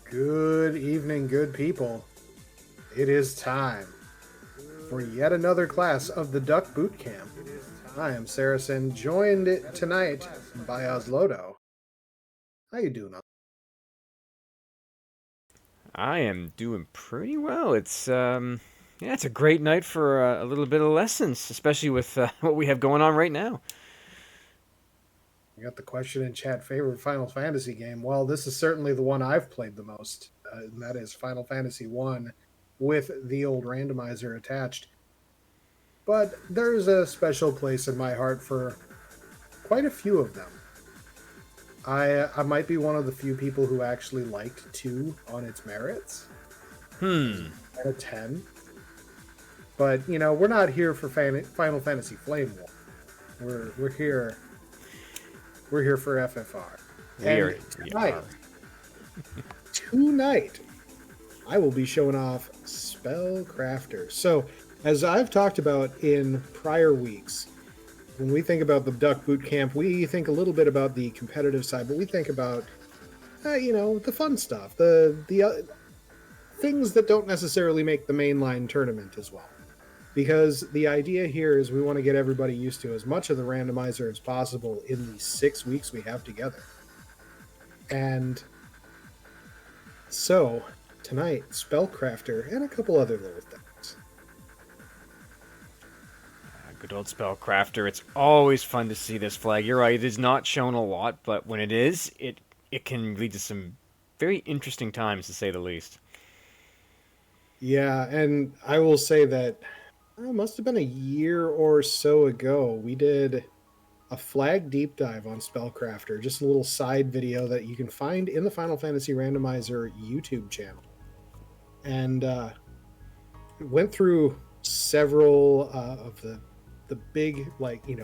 Good evening, good people. It is time for yet another class of the Duck Boot Camp. I am Saracen, joined tonight by Oslodo. How you doing? I am doing pretty well. Yeah, it's a great night for a little bit of lessons, especially with what we have going on right now. We got the question in chat: favorite Final Fantasy game. Well, this is certainly the one I've played the most, and that is Final Fantasy One, with the old randomizer attached. But there's a special place in my heart for quite a few of them. I might be one of the few people who actually liked two on its merits. Hmm. Out of 10. But we're not here for Final Fantasy Flame War. We're here for FFR. We And are. We tonight, are. tonight, I will be showing off Spellcrafter. So, as I've talked about in prior weeks, when we think about the Duck Boot Camp, we think a little bit about the competitive side, but we think about the fun stuff, the things that don't necessarily make the mainline tournament as well. Because the idea here is we want to get everybody used to as much of the randomizer as possible in the 6 weeks we have together. And so tonight, Spellcrafter and a couple other little things. Good old Spellcrafter. It's always fun to see this flag. You're right. It is not shown a lot, but when it is, it can lead to some very interesting times, to say the least. Yeah, and I will say that it must have been a year or so ago. We did a flag deep dive on Spellcrafter, just a little side video that you can find in the Final Fantasy Randomizer YouTube channel. And went through several of the big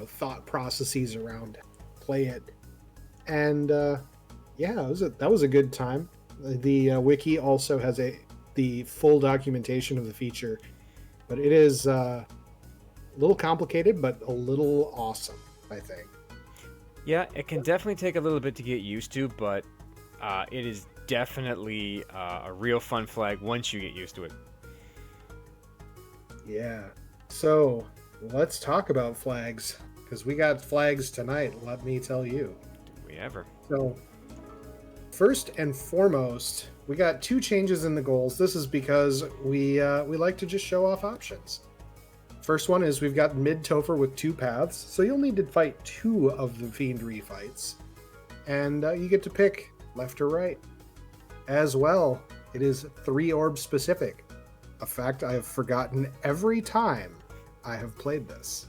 thought processes around play it, and yeah, that was a good time. The wiki also has the full documentation of the feature, but it is a little complicated, but a little awesome, I think. Yeah, it can definitely take a little bit to get used to, but it is definitely a real fun flag once you get used to it. Yeah. So let's talk about flags because we got flags tonight. Let me tell you. Do we ever? So first and foremost, we got two changes in the goals. This is because we like to just show off options. First one is we've got mid Topher with two paths, so you'll need to fight two of the Fiend refights, and you get to pick left or right. As well, it is 3 orb specific, a fact I have forgotten every time I have played this.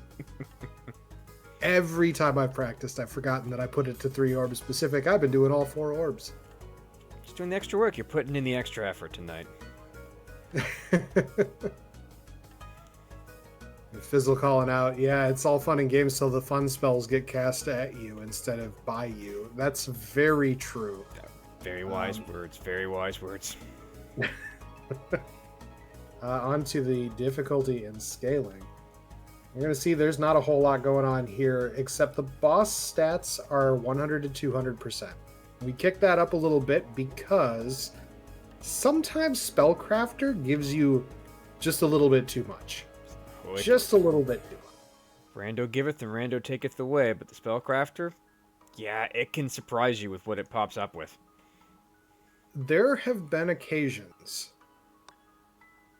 Every time I've practiced, I've forgotten that I put it to 3 orb specific. I've been doing all 4 orbs. Just doing the extra work. You're putting in the extra effort tonight. Fizzle calling out, yeah, it's all fun and games till the fun spells get cast at you instead of by you. That's very true. Very wise words. Very wise words. On to the difficulty and scaling. You're going to see there's not a whole lot going on here, except the boss stats are 100 to 200%. We kicked that up a little bit because sometimes Spellcrafter gives you just a little bit too much. Just a little bit too much. Rando giveth and Rando taketh away, but the Spellcrafter, yeah, it can surprise you with what it pops up with. There have been occasions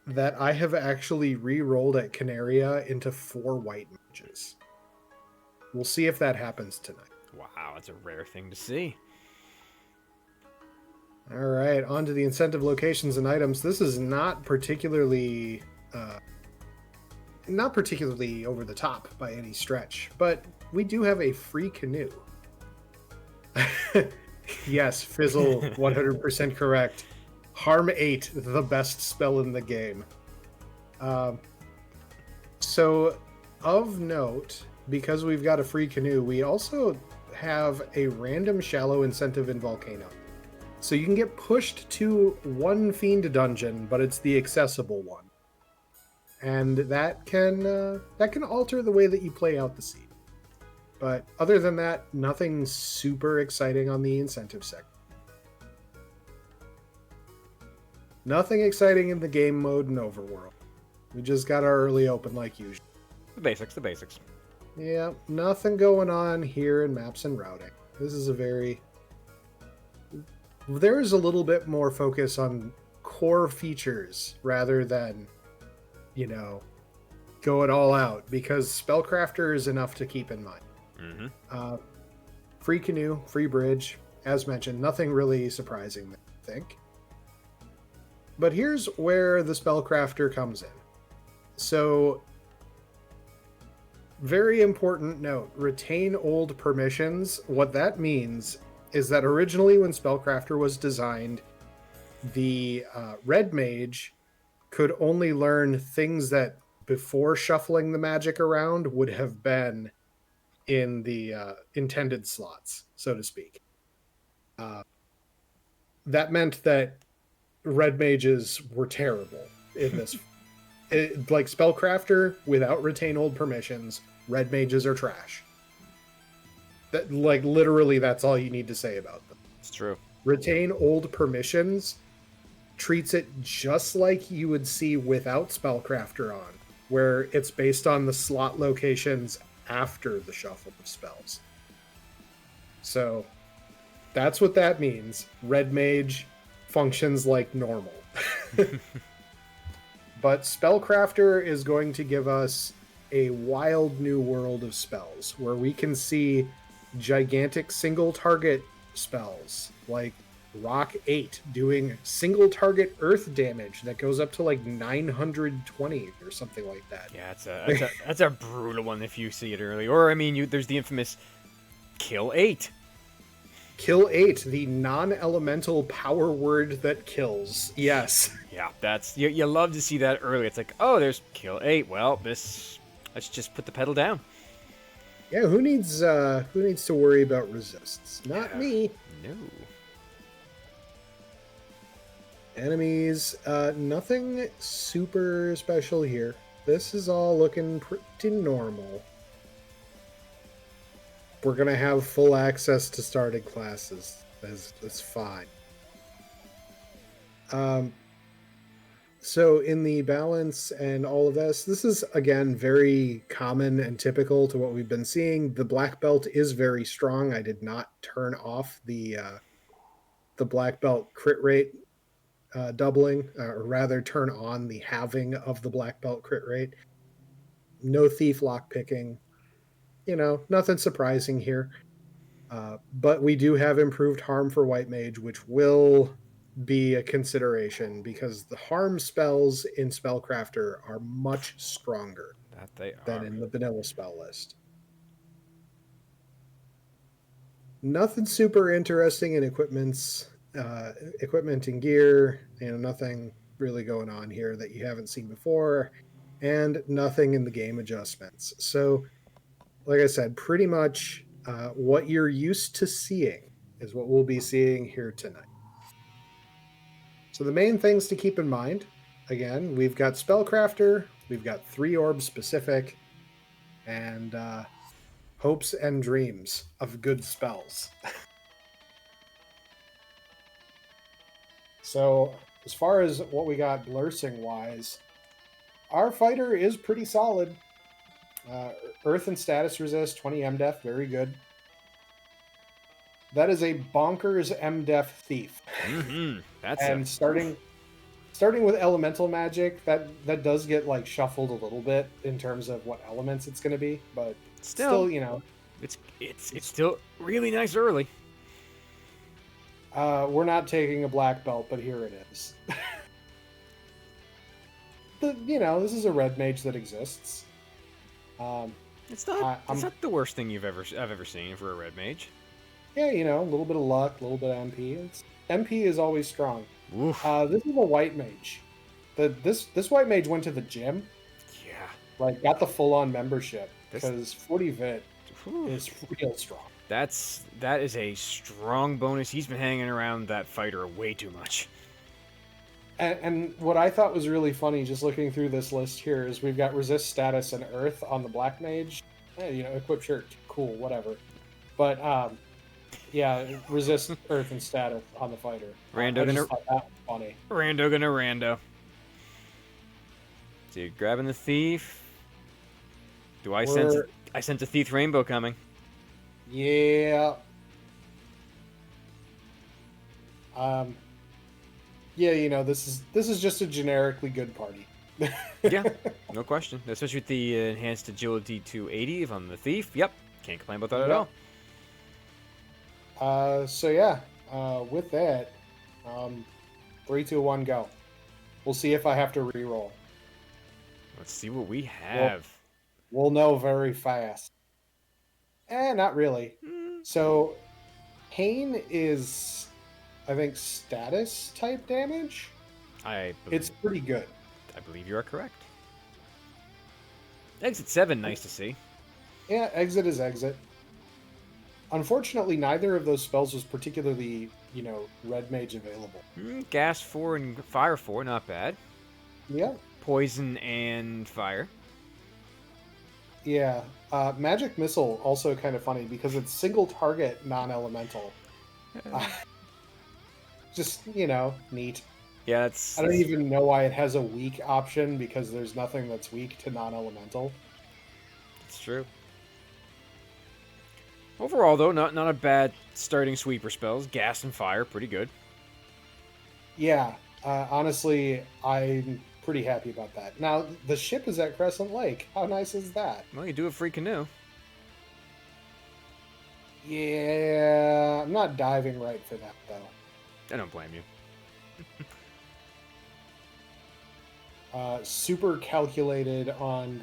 that I have actually re-rolled at Canaria into 4 white mages. We'll see if that happens tonight. Wow, that's a rare thing to see. All right, on to the incentive locations and items. This is not particularly over the top by any stretch, but we do have a free canoe. Yes, Fizzle, 100% correct. Harm 8, the best spell in the game. So, of note, because we've got a free canoe, we also have a random shallow incentive in Volcano. So you can get pushed to one Fiend dungeon, but it's the accessible one. And that can alter the way that you play out the scene. But other than that, nothing super exciting on the incentive sector. Nothing exciting in the game mode and overworld. We just got our early open like usual. The basics, the basics. Yeah, nothing going on here in maps and routing. This is a very... There is a little bit more focus on core features rather than, you know, go it all out, because Spellcrafter is enough to keep in mind. Mm-hmm. Free canoe, free bridge, as mentioned, nothing really surprising, I think. But here's where the Spellcrafter comes in. So, very important note, retain old permissions. What that means is that originally when Spellcrafter was designed, the Red Mage could only learn things that before shuffling the magic around would have been in the intended slots, so to speak. That meant that Red Mages were terrible in this. Like Spellcrafter, without retain old permissions, Red Mages are trash. That, like, literally, that's all you need to say about them. It's true. Retain old permissions treats it just like you would see without Spellcrafter on, where it's based on the slot locations after the shuffle of spells. So that's what that means. Red Mage functions like normal. But Spellcrafter is going to give us a wild new world of spells where we can see gigantic single target spells like Rock 8 doing single target earth damage that goes up to like 920 or something like that. Yeah, that's a brutal one if you see it early. Or I mean, there's the infamous Kill 8. Kill 8, the non-elemental power word that kills. Yes. Yeah, that's you love to see that early. It's like, oh, there's Kill 8. Well, let's just put the pedal down. Yeah, who needs to worry about resists? Not me. No. Enemies, nothing super special here. This is all looking pretty normal. We're gonna have full access to starting classes. That's fine. So in the balance and all of this is again very common and typical to what we've been seeing. The black belt is very strong. I did not turn off the black belt crit rate doubling, or rather turn on the halving of the black belt crit rate. No thief lock picking. You know, nothing surprising here. But we do have improved harm for White Mage, which will be a consideration because the harm spells in Spellcrafter are much stronger than in the vanilla spell list. Nothing super interesting in equipment and gear, nothing really going on here that you haven't seen before, and nothing in the game adjustments. So, like I said, pretty much what you're used to seeing is what we'll be seeing here tonight. So the main things to keep in mind, again, we've got Spellcrafter, we've got 3 orbs specific, and hopes and dreams of good spells. So as far as what we got blursing wise, our fighter is pretty solid. Earth and status resist, 20 MDef, very good. That is a bonkers MDef thief. Mm-hmm. And starting with elemental magic, that does get like shuffled a little bit in terms of what elements it's going to be, but still, you know, it's still really nice early. We're not taking a black belt, but here it is. This is a red mage that exists. It's not the worst thing I've ever seen for a red mage. Yeah, a little bit of luck, a little bit of MP. MP is always strong. This is a white mage. This white mage went to the gym. Yeah. Like, got the full-on membership, because 40 vit is real strong. That is a strong bonus. He's been hanging around that fighter way too much. And what I thought was really funny, just looking through this list here, is we've got resist status and earth on the black mage. Equip shirt, cool, whatever. But Yeah, resist earth and status on the fighter. Rando I gonna just thought that was funny. rando. So you're grabbing the thief. Do I sense? We're I sense a thief rainbow coming. yeah. Um, yeah, this is just a generically good party. Yeah, no question. Especially with the enhanced agility to 80 on the thief. Yep, can't complain about that at Yep. all. So yeah, with that, um, 3, 2, 1, go. We'll see if I have to re-roll. Let's see what we We'll have. we'll know very fast. Not really. Hmm, So pain is, I think, status type damage. I It's believe pretty good. I believe you are correct. Exit 7, nice to see. Yeah, exit is exit. Unfortunately, neither of those spells was particularly, red mage available. Gas 4 and fire 4, not bad. Yeah, Poison and fire. yeah. Magic missile also kind of funny because it's single target non-elemental. Just neat. Yeah, I don't even know why it has a weak option because there's nothing that's weak to non-elemental. that's true. Overall, though, not a bad starting sweeper spells. Gas and fire, pretty good. Yeah, honestly, I'm pretty happy about that. Now the ship is at Crescent Lake. How nice is that? Well, you do have free canoe. Yeah, I'm not diving right for that though. I don't blame you. Super calculated on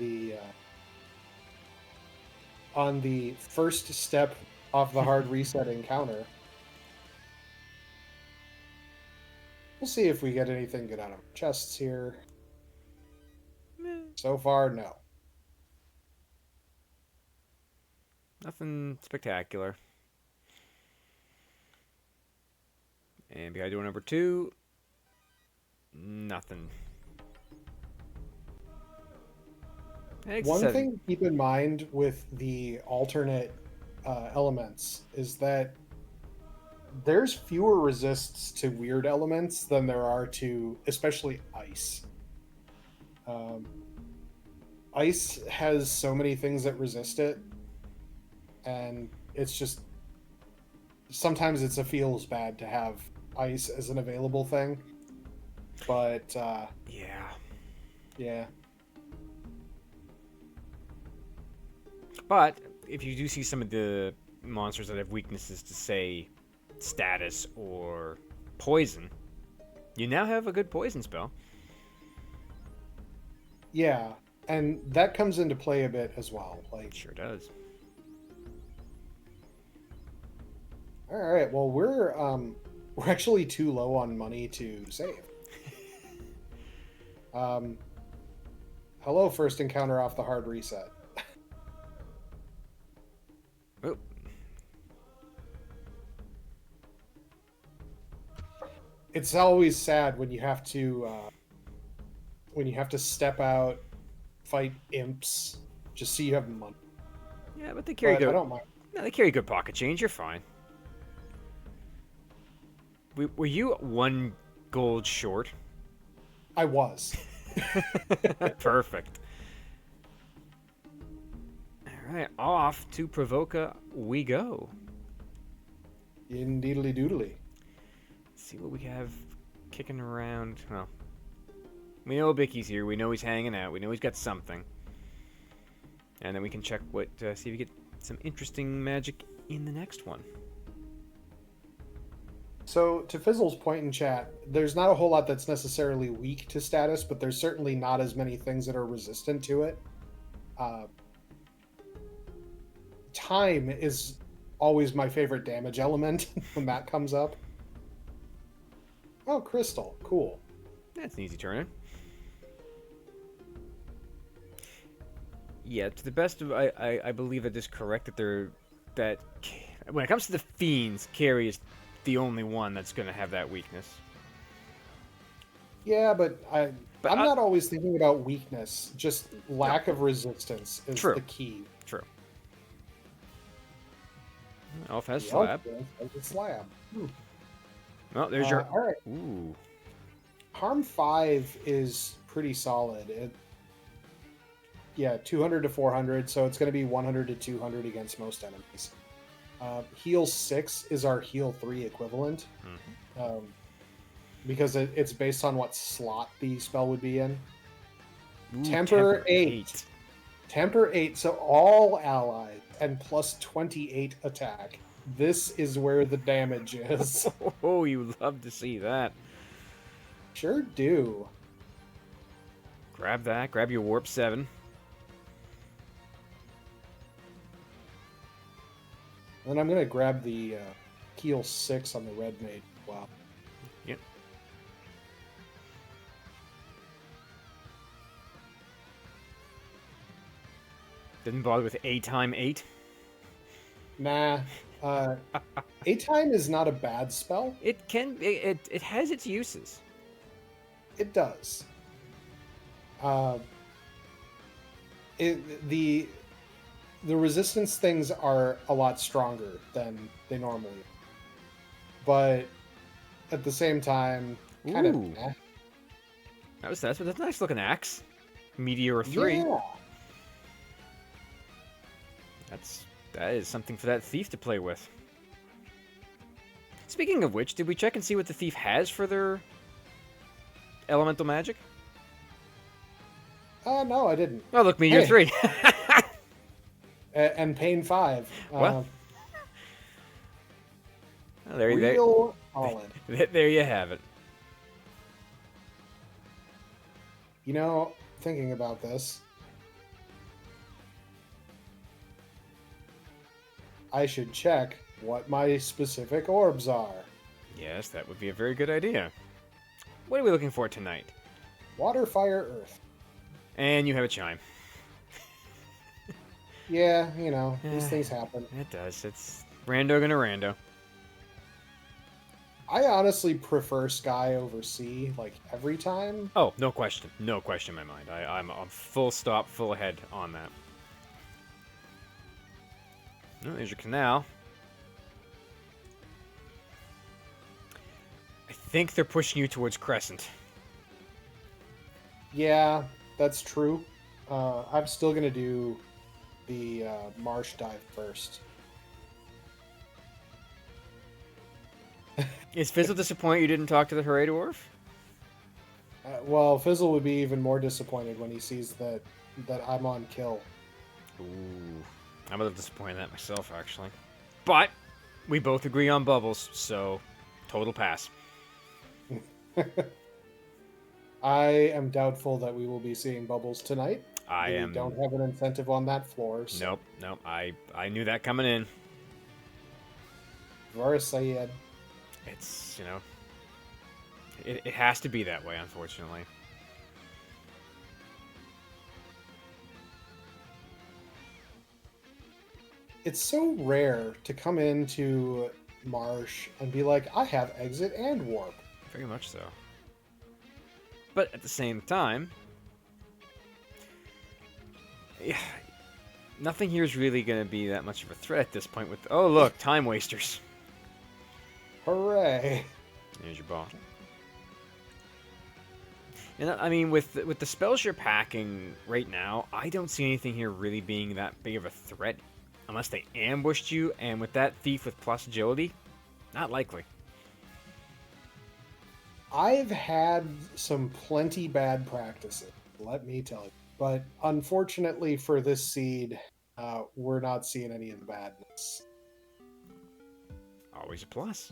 the first step off the hard reset encounter. We'll see if we get anything good out of chests here. Meh, So far, no. nothing spectacular. And behind door number 2, nothing. Exit One 7. thing to keep in mind with the alternate elements is that there's fewer resists to weird elements than there are to, especially ice. Um, ice has so many things that resist it, and it's just sometimes it's a feels bad to have ice as an available thing. But Yeah. yeah, But if you do see some of the monsters that have weaknesses to, say, status or poison, you now have a good poison spell. yeah, and that comes into play a bit as well. It sure does. All right, well we're actually too low on money to save. Um, hello, first encounter off the hard reset. Oh, It's always sad when you have to step out, fight imps, just so you have money. yeah, but they carry But I good. don't mind. No, they carry good pocket change. You're fine. Were you 1 gold short? I was. Perfect. All right, off to Provoca we go. Indeedly doodly. Let's see what we have kicking around. Well, we know Bicky's here. We know he's hanging out. We know he's got something. And then we can check see if we get some interesting magic in the next one. So, to Fizzle's point in chat, there's not a whole lot that's necessarily weak to status, but there's certainly not as many things that are resistant to it. Uh, time is always my favorite damage element when that comes up. Oh, crystal. Cool. That's an easy turn in. Yeah, to the best of I believe it is correct that when it comes to the fiends, Carrie is the only one that's going to have that weakness. Yeah, but I'm But not always thinking about weakness. Just lack of resistance is True. the key. True. Elf has The elf slab. has a slab. Oh, there's your. All right. Ooh. Harm 5 is pretty solid. Yeah, 200 to 400, so it's going to be 100 to 200 against most enemies. Heal 6 is our heal 3 equivalent, because it's based on what slot the spell would be in. Ooh, Temper 8. Temper 8, so all allies, and plus 28 attack. This is where the damage is. Oh, you love to see that. Sure do. Grab that. Grab your warp 7. And I'm going to grab the heal 6 on the red maid. Wow. Yep. Didn't bother with A time 8. Nah. 8 time is not a bad spell. It can. It has its uses. It does. The resistance things are a lot stronger than they normally are. But at the same time, kind of. Ooh. That's a nice looking axe. Meteor 3. Yeah. That is something for that thief to play with. Speaking of which, did we check and see what the thief has for their elemental magic? No, I didn't. Oh, look, Meteor 3. And Pain 5. What? Oh, Real solid. There you have it. You know, thinking about this, I should check what my specific orbs are. Yes, that would be a very good idea. What are we looking for tonight? Water, fire, earth. And you have a chime. Yeah, you know, these things happen. It does. It's rando gonna rando. I honestly prefer sky over sea, like, every time. Oh, no question. No question in my mind. I'm full stop, full ahead on that. Oh, there's your canal. I think they're pushing you towards Crescent. Yeah, that's true. I'm still gonna do the marsh dive first. Is Fizzle disappointed you didn't talk to the Hooray Dwarf? Well, Fizzle would be even more disappointed when he sees that I'm on kill. Ooh. I'm a little disappointed in that myself, actually. But we both agree on Bubbles, so total pass. I am doubtful that we will be seeing Bubbles tonight. We don't have an incentive on that floor. So. Nope. I knew that coming in. Varus Sayed. It's, you know, it has to be that way, unfortunately. It's so rare to come into Marsh and be like, I have exit and warp. Very much so. But at the same time, yeah, nothing here is really going to be that much of a threat at this point with... Oh, look, time wasters. Hooray. There's your bottle. And I mean, with the spells you're packing right now, I don't see anything here really being that big of a threat. Unless they ambushed you, and with that thief with plus agility, not likely. I've had some plenty bad practices, let me tell you. But unfortunately for this seed, we're not seeing any of the badness. Always a plus.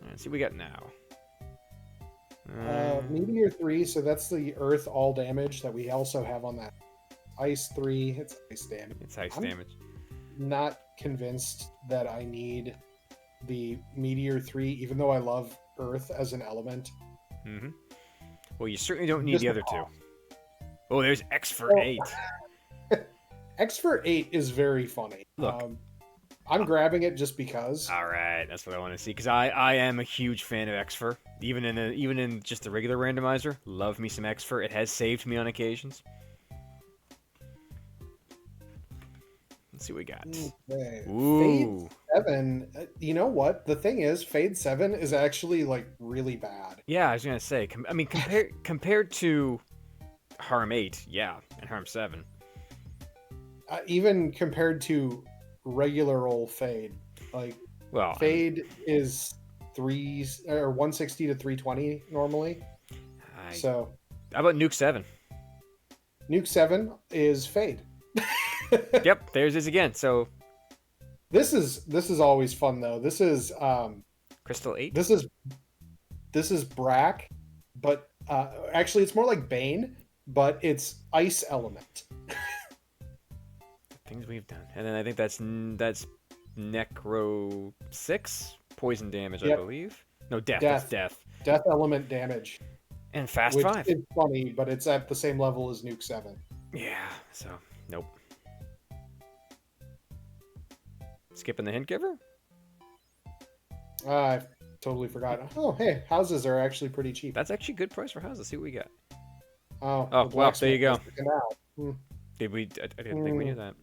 Let's see what we got now. Meteor 3, so that's the earth all damage that we also have on that. Ice 3, it's ice damage. It's ice damage. Not convinced that I need the Meteor 3, even though I love earth as an element. Mm-hmm. Well, you certainly don't need the other two. Oh, there's X for 8. X for 8 is very funny. Look. I'm grabbing it just because. All right, that's what I want to see because I am a huge fan of Xfer. Even in just the regular randomizer, love me some Xfer. It has saved me on occasions. Let's see what we got. Okay. Fade Ooh. 7. You know what? The thing is, Fade 7 is actually like really bad. Yeah, I was gonna say. I mean, compared to Harm 8, yeah, and Harm 7. Even compared to regular old Fade. Like Well, I mean, Fade is 160 to 320 normally. I. So How about Nuke 7? Nuke 7 is Fade. Yep, there's this again. So This is always fun though. Crystal 8. This is this is Brack, but actually it's more like Bane, but it's Ice Element. Things we've done, and then I think that's Necro 6 poison damage, I Yep, believe. No, death. That's Death. death. Death Element damage, And Fast which 5. is funny, but it's at the same level as Nuke 7. Yeah. So nope. Skipping the hint giver. I totally forgot. Oh, hey, houses are actually pretty cheap. That's actually a good price for houses. Let's see what we got. Oh, Oh, the well, there you blacksmith go. has the canal. Did we? I didn't think we knew that.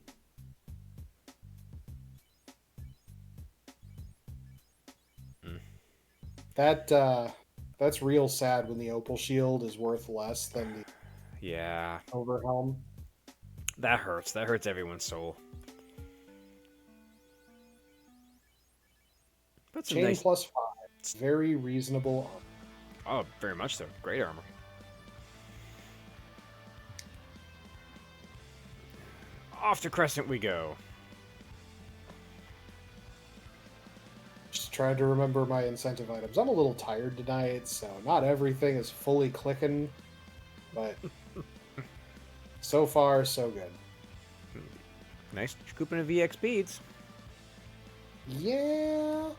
That's real sad when the opal shield is worth less than the Yeah, overhelm. that hurts. That hurts everyone's soul. But some Chain nice. plus 5. It's very reasonable. Oh, very much so. Great armor. Off to Crescent we go. Just trying to remember my incentive items. I'm a little tired tonight, so not everything is fully clicking, but so far so good. Nice scooping of VX beads. Yeah.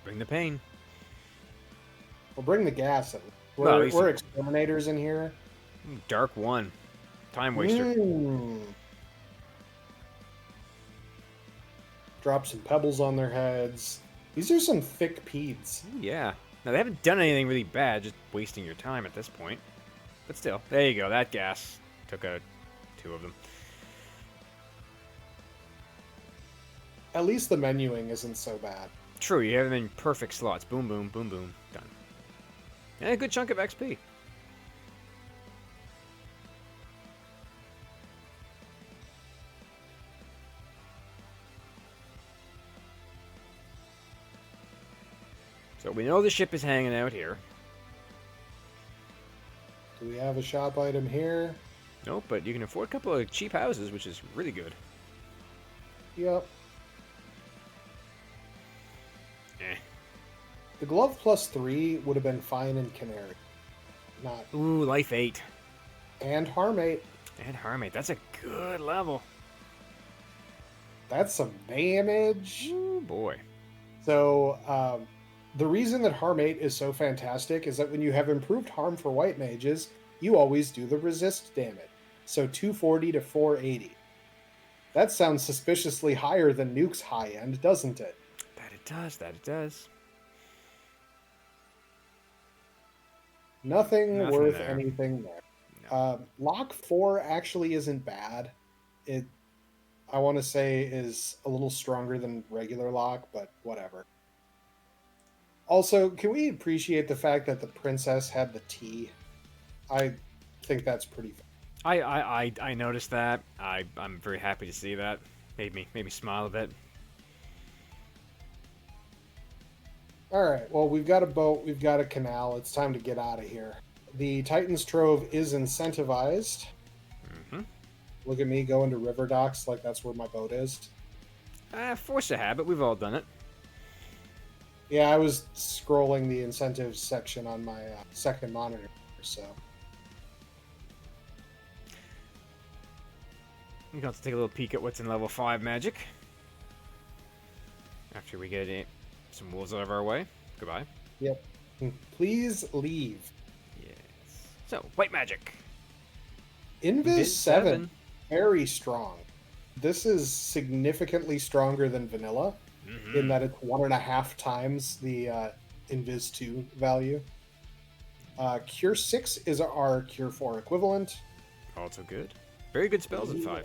Bring the pain. We'll bring the gas in. Well, at We're, least we're exterminators in here. Dark 1. Time waster. Drop some pebbles on their heads. These are some thick peats. Ooh, yeah. Now, they haven't done anything really bad, just wasting your time at this point. But still, there you go. That gas took out 2 of them. At least the menuing isn't so bad. True, you have them in perfect slots. Boom, boom, boom, boom. Done. And a good chunk of XP. So we know the ship is hanging out here. Do we have a shop item here? Nope, but you can afford a couple of cheap houses, which is really good. Yep. Eh. The glove plus 3 would have been fine in Canary. Not. Ooh, life 8. And harm 8. And Harmate, that's a good level. That's some damage. Ooh, boy. So, the reason that harm 8 is so fantastic is that when you have improved harm for white mages, you always do the resist damage. So 240 to 480. That sounds suspiciously higher than Nuke's high end, doesn't it? That it does, that it does. Nothing worth there. anything there. No. Lock 4 actually isn't bad. It, I want to say, is a little stronger than regular lock, but whatever. Also, can we appreciate the fact that the princess had the T? I think that's pretty fun. I noticed that. I'm very happy to see that. Made me smile a bit. All right, well, we've got a boat, we've got a canal. It's time to get out of here. The Titan's Trove is incentivized. Mm-hmm. Look at me going to river docks like that's where my boat is. Force a habit. We've all done it. Yeah, I was scrolling the incentives section on my second monitor, so. We're going to take a little peek at what's in level 5 magic. After we get some wolves out of our way. Goodbye. Yep. Please leave. Yes. So, white magic. Invis 7, very strong. This is significantly stronger than vanilla in that it's 1.5 times the Invis 2 value. Cure 6 is our Cure 4 equivalent. Also good. Very good spells at Yeah.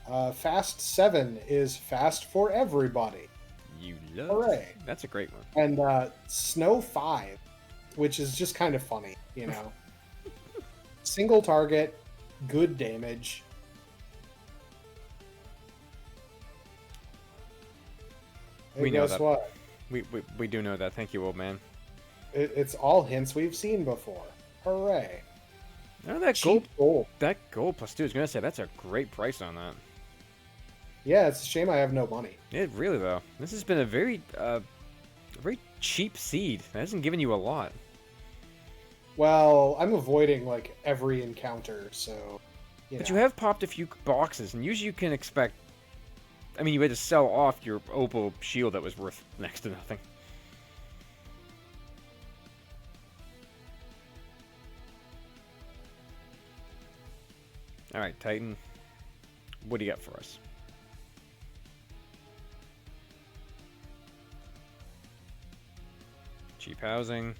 5. Fast 7 is fast for everybody. You love. Hooray. That's a great one. And Snow 5, which is just kind of funny, Single target, good damage. Hey, We know guess that. what? We do know that. Thank you, old man. It's all hints we've seen before. Hooray. Oh, that Cheap gold. gold. That gold plus 2 is gonna say that's a great price on that. Yeah, it's a shame I have no money. It really though. This has been a very cheap seed. That hasn't given you a lot. Well, I'm avoiding like every encounter, so But you have popped a few boxes, and usually you can expect. I mean, you had to sell off your opal shield that was worth next to nothing. All right, Titan. What do you got for us? Cheap housing.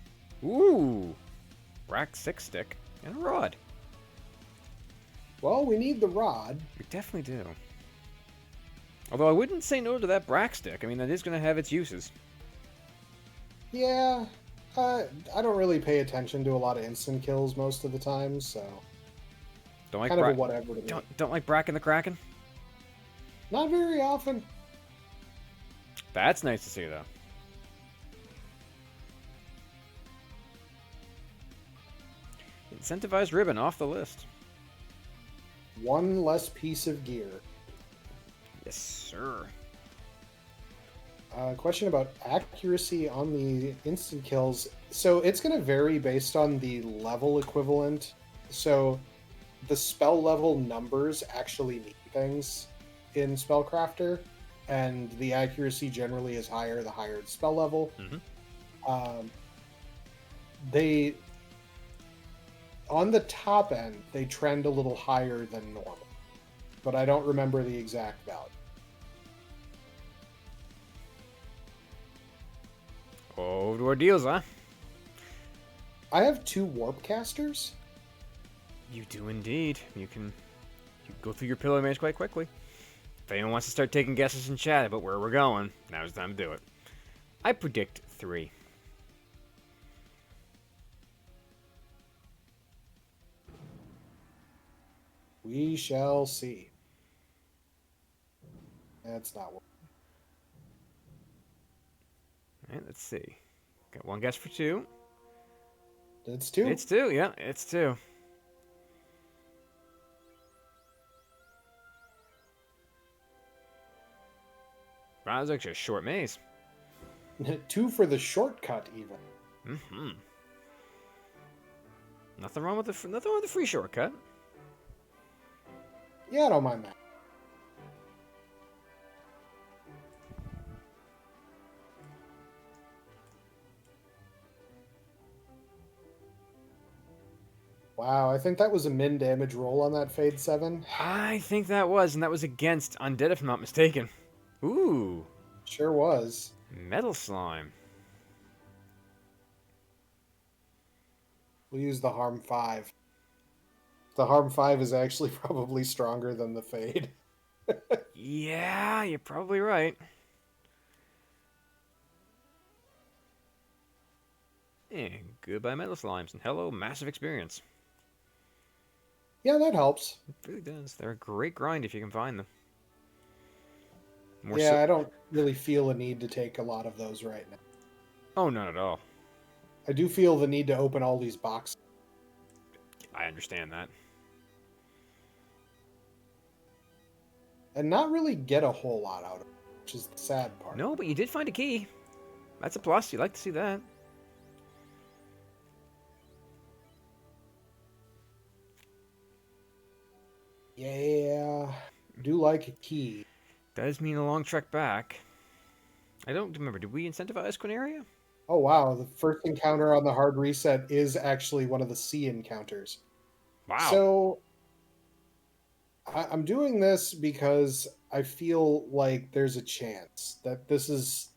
Ooh! Rack 6 stick and a rod. Well, we need the rod. We definitely do. Although I wouldn't say no to that brack stick. I mean, that is going to have its uses. Yeah, I don't really pay attention to a lot of instant kills most of the time, so Don't like kind of a whatever to me. Don't like Brack and the Kraken? Not very often. That's nice to see, though. Incentivized ribbon off the list. One less piece of gear. Yes, sir. Question about accuracy on the instant kills. So it's going to vary based on the level equivalent. So the spell level numbers actually mean things in Spellcrafter, and the accuracy generally is higher the higher the spell level. They on the top end they trend a little higher than normal, but I don't remember the exact value. Oh, ordeals, huh? I have 2 warp casters. You do indeed. You go through your pillar maze quite quickly. If anyone wants to start taking guesses in chat about where we're going, now's the time to do it. I predict 3. We shall see. That's not what. Alright, let's see. Got one guess for 2. It's 2. It's 2, yeah, it's 2. Wow, that was actually a short maze. 2 for the shortcut, even. Mm-hmm. Nothing wrong with the free shortcut. Yeah, I don't mind that. Wow, I think that was a min damage roll on that Fade 7. I think that was, and that was against Undead, if I'm not mistaken. Ooh. Sure was. Metal slime. We'll use the Harm 5. The Harm 5 is actually probably stronger than the Fade. Yeah, you're probably right. And goodbye, metal slimes, and hello, massive experience. Yeah, that helps. It really does. They're a great grind if you can find them. I don't really feel a need to take a lot of those right now. Oh, not at all. I do feel the need to open all these boxes. I understand that. And not really get a whole lot out of it, which is the sad part. No, but you did find a key. That's a plus. You like to see that. Yeah, do like a key. Does mean a long trek back. I don't remember. Did we incentivize Quinaria? Oh wow, the first encounter on the hard reset is actually one of the sea encounters. Wow. So I'm doing this because I feel like there's a chance that this is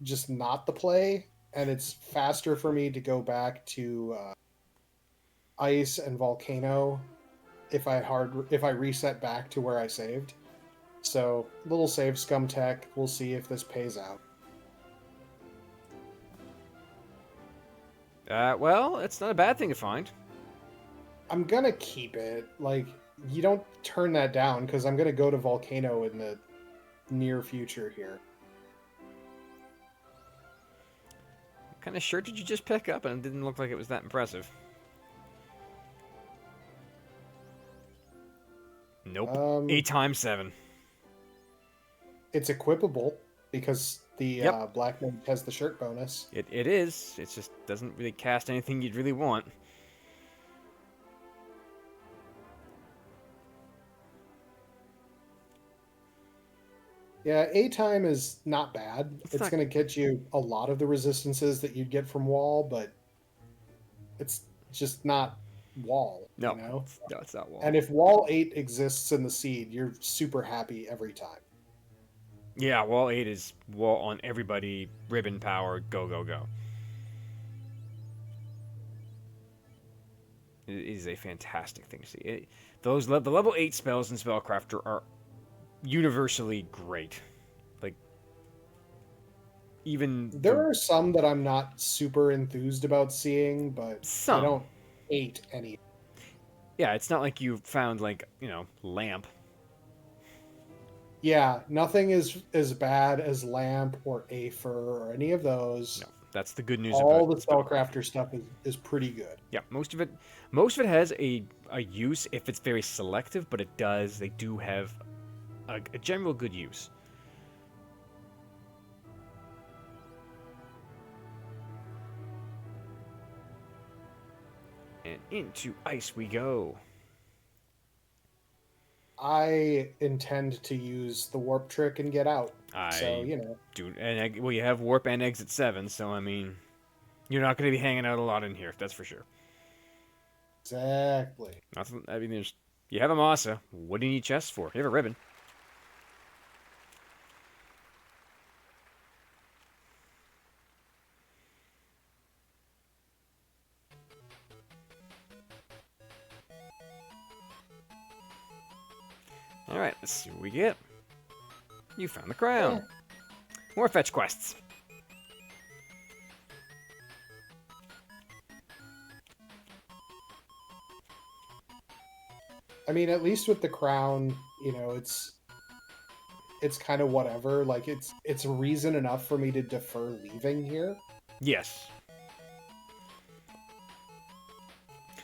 just not the play, and it's faster for me to go back to ice and volcano if I reset back to where I saved. So little save scum tech. We'll see if this pays out. Well, it's not a bad thing to find. I'm gonna keep it. Like, you don't turn that down because I'm gonna go to volcano in the near future here. What kind of shirt did you just pick up? And it didn't look like it was that impressive. Nope. Um, 8 times 7. it's equipable because the Yep. black mage has the shirt bonus. It is. It just doesn't really cast anything you'd really want. Yeah, A time is not bad. It's It's not. gonna get you a lot of the resistances that you'd get from wall, but it's just not wall, you No. know? No, it's not wall. And if wall 8 exists in the seed, you're super happy every time. Yeah, wall 8 is wall on everybody. Ribbon power. Go, go, go. It is a fantastic thing to see. The level 8 spells in Spellcrafter are universally great. Like, even There are some that I'm not super enthused about seeing, but I some. don't hate any. Yeah, it's not like you found, like, lamp. Yeah, nothing is as bad as lamp or aether or any of No, those. that's the good news about All the Spellcrafter. spellcrafter stuff is pretty good. Yeah, most of it has a use if it's very selective, but they do have a general good use. And into ice we go. I intend to use the warp trick and get out. So, I you know. do, and well, you have warp and exit 7, so I mean, you're not going to be hanging out a lot in here, that's for sure. Exactly. Nothing. I mean, you have a Masa. What do you need chests for? You have a ribbon. All right, let's see what we get. You found the crown. Eh, More fetch quests. I mean, at least with the crown, it's kind of whatever. Like it's reason enough for me to defer leaving here. Yes.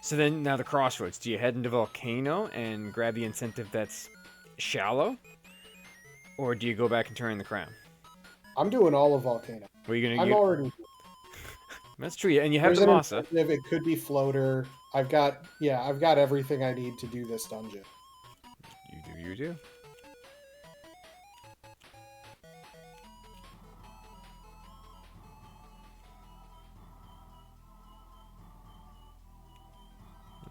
So then, now the crossroads. Do you head into Volcano and grab the incentive that's shallow? Or do you go back and turn in the crown? I'm doing all of volcano. What are you I'm gonna? already. That's true. And you have There's the an Masa. incentive. It could be floater. I've got everything I need to do this dungeon. You do.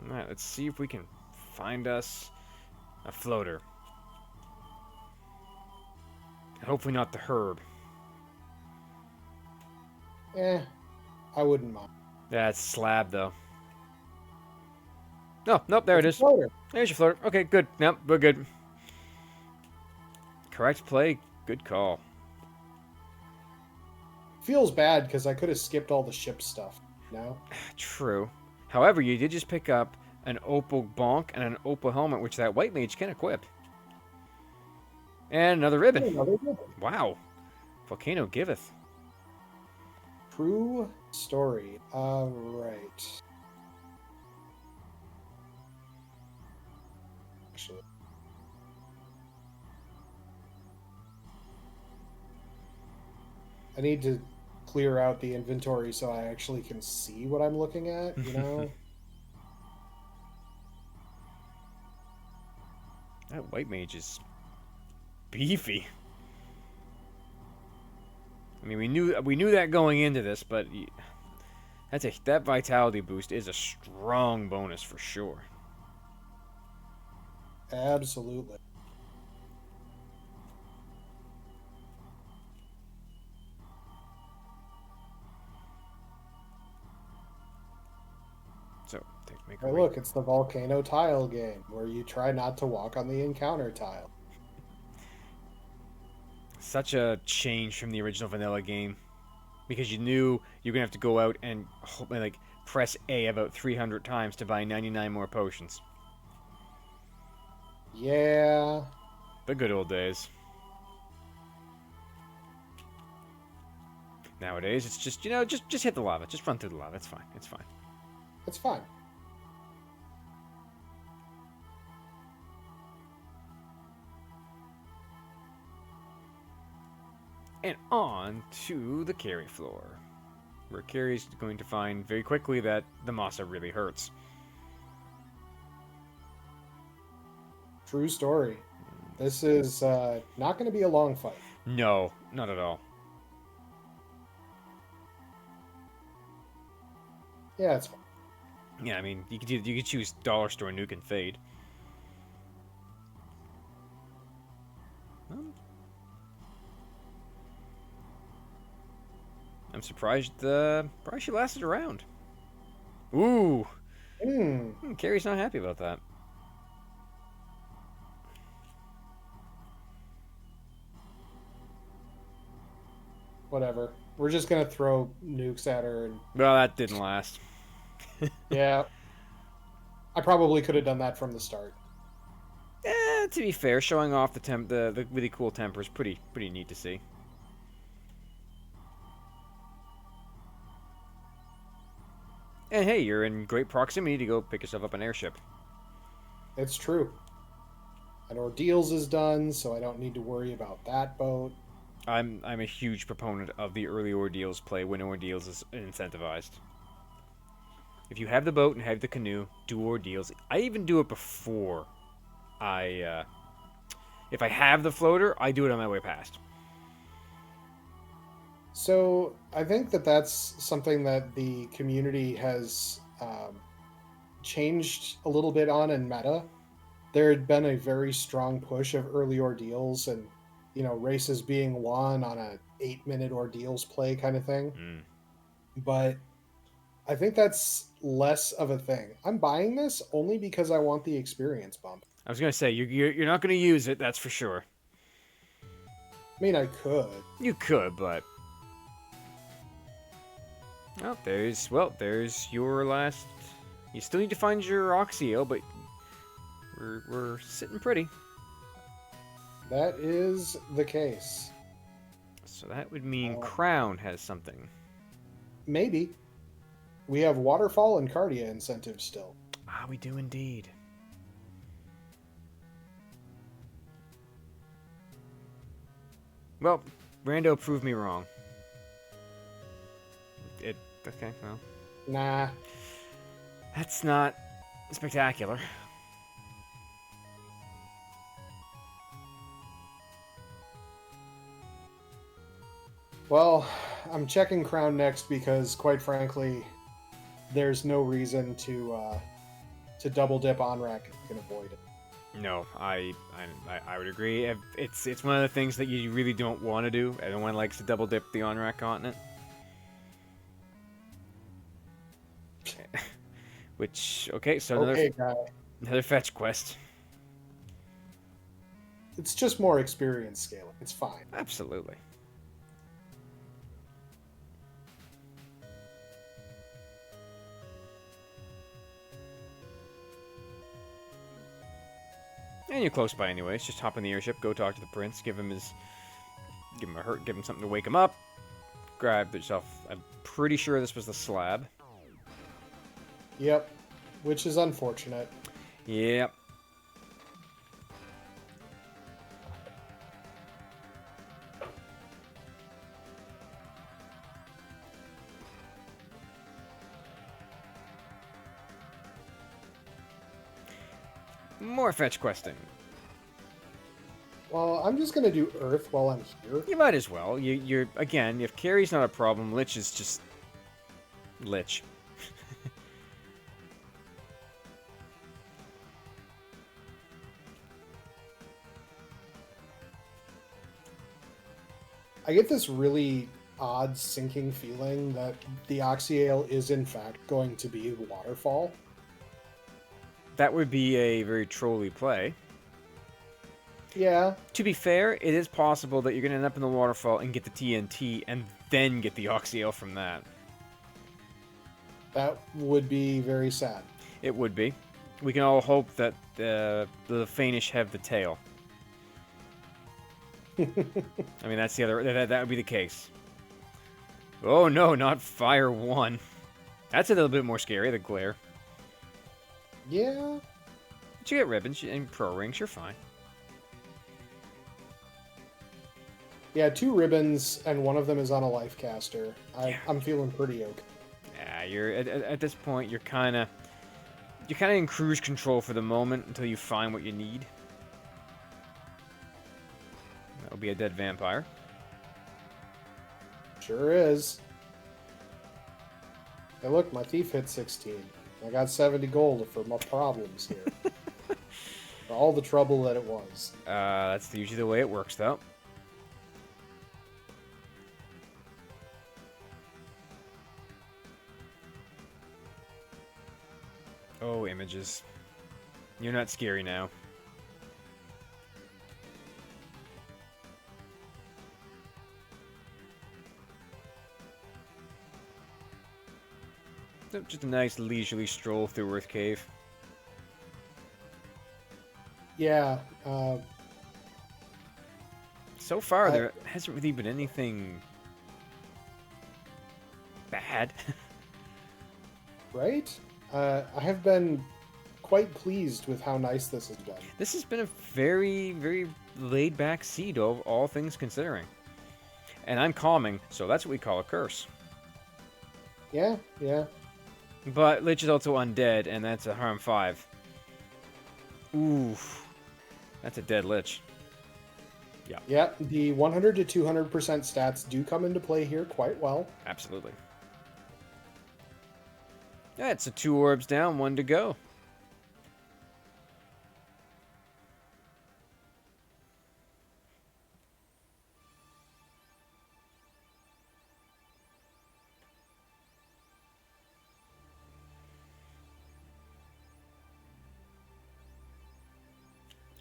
All right, let's see if we can find us a floater. Hopefully not the herb. I wouldn't mind. That's slab though. No, nope, there it It's a is. floater. There's your floater. Okay, good. Nope, we're good. Correct play. Good call. Feels bad because I could have skipped all the ship stuff. No. True. However, you did just pick up an opal bonk and an opal helmet, which that white mage can equip. And another ribbon. Another ribbon. Wow. Volcano giveth. True story. All right. Actually, I need to clear out the inventory so I actually can see what I'm looking at, you know? That white mage is beefy. I mean, we knew that going into this, but that vitality boost is a strong bonus for sure. Absolutely. So, make Hey, great. look, it's the volcano tile game where you try not to walk on the encounter tile. Such a change from the original vanilla game because you knew you're gonna have to go out and like press A about 300 times to buy 99 more potions. Yeah, The good old days. Nowadays, it's just just hit the lava, just run through the lava. It's fine. It's fine. it's fine. And on to the carry floor, where Carrie's going to find very quickly that the Masa really hurts. True story. This is not going to be a long fight. No, not at all. Yeah, it's fine. Yeah, I mean, you could choose Dollar Store, Nuke, and Fade. Well, I'm surprised. Surprised she lasted around. Ooh, Hmm, Carrie's not happy about that. whatever. We're just going to throw nukes at her. And Well, that didn't last. yeah, I probably could have done that from the start. To be fair, showing off the really cool temper is pretty neat to see. And hey, you're in great proximity to go pick yourself up an airship. It's true. And Ordeals is done, so I don't need to worry about that boat. I'm a huge proponent of the early ordeals play when ordeals is incentivized. If you have the boat and have the canoe, do ordeals. I even do it before I. If I have the floater, I do it on my way past. So I think that that's something that the community has changed a little bit on in meta. There had been a very strong push of early ordeals and races being won on a 8-minute ordeals play kind of thing. Mm. But I think that's less of a thing. I'm buying this only because I want the experience bump. I was gonna say you're not gonna use it, that's for sure. I mean, I could. You could, but there's your last. You still need to find your Oxio, but we're sitting pretty. That is the case. So that would mean Uh, Crown has something. Maybe. We have waterfall and cardia incentives still. Ah, we do indeed. Well, Rando proved me wrong. Okay, well, Nah. that's not spectacular. Well, I'm checking Crown next because, quite frankly, there's no reason to double dip on rack if you can avoid it. No, I would agree. It's one of the things that you really don't want to do. Everyone likes to double dip the on-rack continent. Which so Okay, guy. another fetch quest. It's just more experience scaling. It's fine. Absolutely. And you're close by anyways. Just hop in the airship, go talk to the prince, give him a hurt, give him something to wake him up. Grab yourself. I'm pretty sure this was the slab. Yep. Which is unfortunate. Yep. More fetch questing. Well, I'm just gonna do Earth while I'm here. You might as well. You're again. If carry's not a problem, Lich is just Lich. I get this really odd sinking feeling that the Oxyale is in fact going to be the waterfall. That would be a very trolly play. Yeah, To be fair, it is possible that you're going to end up in the waterfall and get the TNT and then get the Oxyale from that. that would be very sad. It would be. We can all hope that the Fanish have the tail. I mean, that's the other... That would be the case. Oh, no, not Fire 1. That's a little bit more scary, the glare. Yeah. But you get ribbons and pro rings, you're fine. Yeah, 2 ribbons, and one of them is on a life caster. Yeah. I'm feeling pretty okay. Yeah, you're at this point, you're kind of in cruise control for the moment until you find what you need. That'll be a dead vampire. Sure is. Hey, look, my thief hit 16. I got 70 gold for my problems here. For all the trouble that it was. That's usually the way it works, though. Oh, images. You're not scary now. Just a nice leisurely stroll through Earth Cave. Yeah. So far, there hasn't really been anything bad. Right? I have been quite pleased with how nice this has been. This has been a very, very laid-back seed, all things considering. And I'm calming, so that's what we call a curse. Yeah, yeah. But Lich is also undead, and that's a harm 5. Oof. That's a dead Lich. Yeah. Yeah, the 100 to 200% stats do come into play here quite well. Absolutely. Yeah, it's a 2 orbs down, 1 to go.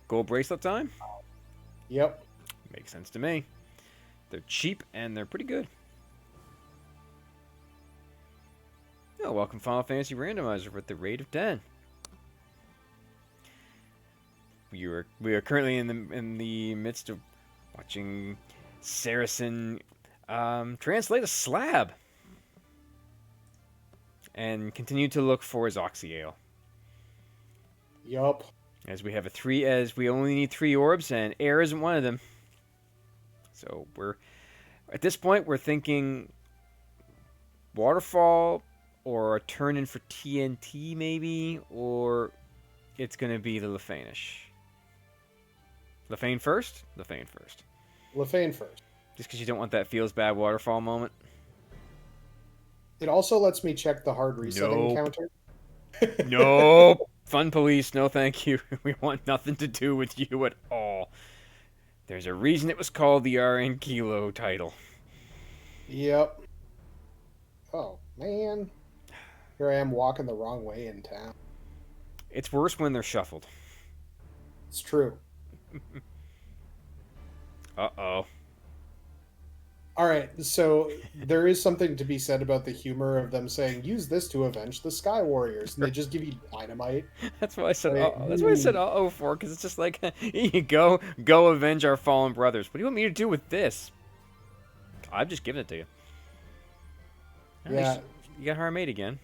Gold bracelet time? Yep. Makes sense to me. They're cheap and they're pretty good. Oh, welcome Final Fantasy Randomizer with the rate of 10. We are currently in the midst of watching Saracen translate a slab and continue to look for his Oxyale. Yup. As we only need 3 orbs, and air isn't one of them. So at this point, we're thinking waterfall or a turn in for TNT maybe, or it's going to be the Lefanish. Lefane first? Lefane first. Lefane first. Just because you don't want that feels bad waterfall moment? It also lets me check the hard resetting Nope. counter. Nope. Fun police, no thank you. We want nothing to do with you at all. There's a reason it was called the RN Kilo title. Yep. Oh, man. Here I am walking the wrong way in town. It's worse when they're shuffled. It's true. Uh-oh. All right, so there is something to be said about the humor of them saying, use this to avenge the Sky Warriors, and they just give you dynamite. That's why I said uh-oh. That's why I said uh-oh for, because it's just like, here you go avenge our fallen brothers. What do you want me to do with this? I've just given it to you. Yeah. You got Harm 8 again.